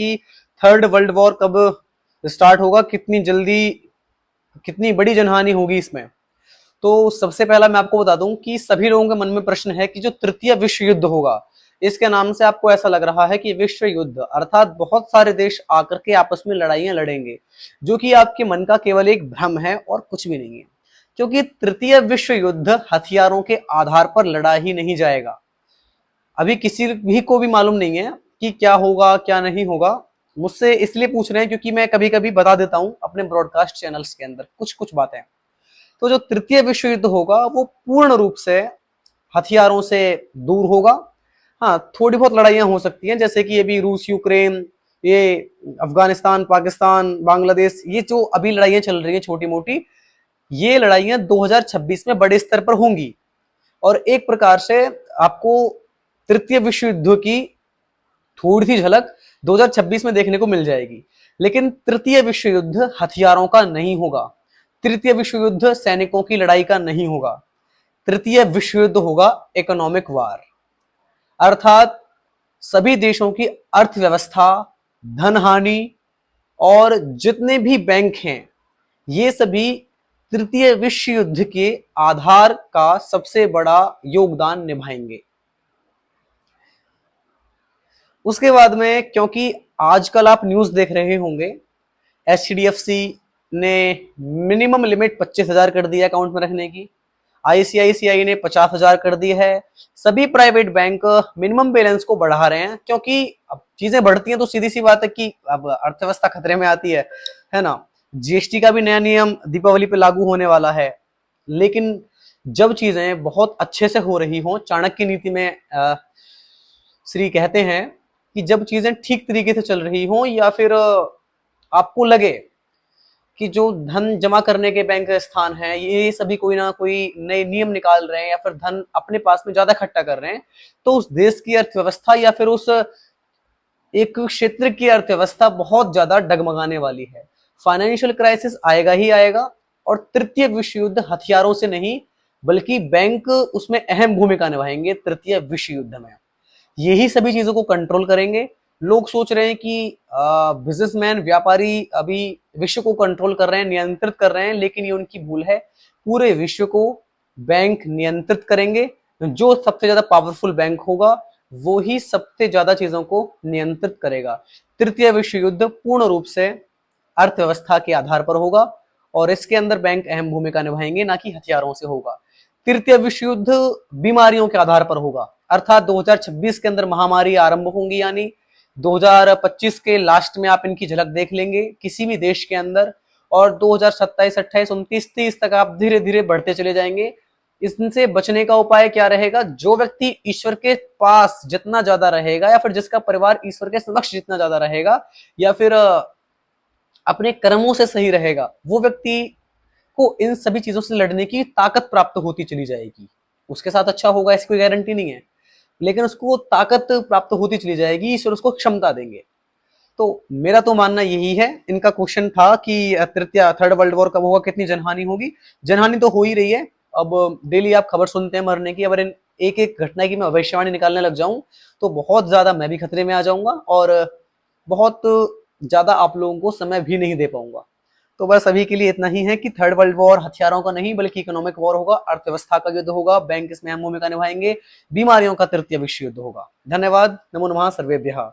कि third world war कब start होगा, कितनी जल्दी, कितनी बड़ी जनहानि होगी इसमें। तो सबसे पहला मैं आपको बता दूं कि सभी लोगों के मन में प्रश्न है कि जो तृतीय विश्व युद्ध होगा, इसके नाम से आपको ऐसा लग रहा है कि विश्व युद्ध अर्थात बहुत सारे देश आकर के आपस में लड़ाइयां लड़ेंगे, जो कि आपके मन का केवल एक भ्रम है और कुछ भी नहीं है। क्योंकि तृतीय विश्व युद्ध हथियारों के आधार पर लड़ा ही नहीं जाएगा। अभी किसी भी को भी मालूम नहीं है कि क्या होगा क्या नहीं होगा। मुझसे इसलिए पूछ रहे हैं क्योंकि मैं कभी कभी बता देता हूं अपने ब्रॉडकास्ट चैनल्स के अंदर कुछ कुछ बातें। तो जो तृतीय विश्व युद्ध होगा वो पूर्ण रूप से हथियारों से दूर होगा। हाँ, थोड़ी बहुत लड़ाइयां हो सकती हैं, जैसे कि अभी रूस यूक्रेन, ये अफगानिस्तान पाकिस्तान बांग्लादेश, ये जो अभी लड़ाइयां चल रही हैं छोटी मोटी, ये लड़ाइयां 2026 में बड़े स्तर पर होंगी। और एक प्रकार से आपको तृतीय विश्व युद्ध की थोड़ी सी झलक 2026 में देखने को मिल जाएगी। लेकिन तृतीय विश्व युद्ध हथियारों का नहीं होगा, तृतीय विश्व युद्ध सैनिकों की लड़ाई का नहीं होगा। तृतीय विश्व युद्ध होगा इकोनॉमिक वार, अर्थात सभी देशों की अर्थव्यवस्था, धन हानि और जितने भी बैंक हैं, ये सभी तृतीय विश्व युद्ध के आधार का सबसे बड़ा योगदान निभाएंगे। उसके बाद में, क्योंकि आजकल आप न्यूज देख रहे होंगे, एचडीएफसी ने मिनिमम लिमिट 25,000 कर दिया अकाउंट में रखने की, आईसीआईसीआई ने 50,000 कर दी है। सभी प्राइवेट बैंक मिनिमम बैलेंस को बढ़ा रहे हैं, क्योंकि अब चीजें बढ़ती हैं तो सीधी सी बात है कि अब अर्थव्यवस्था खतरे में आती है ना। जीएसटी का भी नया नियम दीपावली पे लागू होने वाला है। लेकिन जब चीजें बहुत अच्छे से हो रही हों, चाणक्य नीति में श्री कहते हैं कि जब चीजें ठीक तरीके से चल रही हों, या फिर आपको लगे कि जो धन जमा करने के बैंक स्थान हैं, ये सभी कोई ना कोई नए नियम निकाल रहे हैं या फिर धन अपने पास में ज्यादा इकट्ठा कर रहे हैं, तो उस देश की अर्थव्यवस्था या फिर उस एक क्षेत्र की अर्थव्यवस्था बहुत ज्यादा डगमगाने वाली है। फाइनेंशियल क्राइसिस आएगा ही आएगा। और तृतीय विश्व युद्ध हथियारों से नहीं, बल्कि बैंक उसमें अहम भूमिका निभाएंगे तृतीय विश्व युद्ध में। यही सभी चीजों को कंट्रोल करेंगे। लोग सोच रहे हैं कि बिजनेसमैन, व्यापारी अभी विश्व को कंट्रोल कर रहे हैं, नियंत्रित कर रहे हैं, लेकिन ये उनकी भूल है। पूरे विश्व को बैंक नियंत्रित करेंगे। जो सबसे ज्यादा पावरफुल बैंक होगा वो ही सबसे ज्यादा चीजों को नियंत्रित करेगा। तृतीय विश्व युद्ध पूर्ण रूप से अर्थव्यवस्था के आधार पर होगा और इसके अंदर बैंक अहम भूमिका निभाएंगे, ना कि हथियारों से होगा। तृतीय विश्व युद्ध बीमारियों के आधार पर होगा, अर्थात 2026 के अंदर महामारी आरंभ होंगी, यानी 2025 के लास्ट में आप इनकी झलक देख लेंगे किसी भी देश के अंदर। और 2027, 28, 29, 30 तक आप धीरे धीरे बढ़ते चले जाएंगे। इनसे बचने का उपाय क्या रहेगा? जो व्यक्ति ईश्वर के पास जितना ज्यादा रहेगा, या फिर जिसका परिवार ईश्वर के समक्ष जितना ज्यादा रहेगा, या फिर अपने कर्मों से सही रहेगा, वो व्यक्ति को इन सभी चीजों से लड़ने की ताकत प्राप्त होती चली जाएगी। उसके साथ अच्छा होगा इसकी कोई गारंटी नहीं है, लेकिन उसको ताकत प्राप्त होती चली जाएगी, ईश्वर उसको क्षमता देंगे। तो मेरा तो मानना यही है। इनका क्वेश्चन था कि तृतीय थर्ड वर्ल्ड वॉर कब होगा, कितनी जनहानि होगी। जनहानि तो हो ही रही है। अब डेली आप खबर सुनते हैं मरने की। अगर इन एक एक घटना की मैं भविष्यवाणी निकालने लग जाऊं तो बहुत ज्यादा मैं भी खतरे में आ जाऊंगा और बहुत ज्यादा आप लोगों को समय भी नहीं दे पाऊंगा। तो बस अभी के लिए इतना ही है कि थर्ड वर्ल्ड वॉर हथियारों का नहीं बल्कि इकोनॉमिक वॉर होगा, अर्थव्यवस्था का युद्ध होगा, बैंक इसमें अहम भूमिका निभाएंगे, बीमारियों का तृतीय विश्व युद्ध होगा। धन्यवाद। नमो नमः सर्वेभ्यः।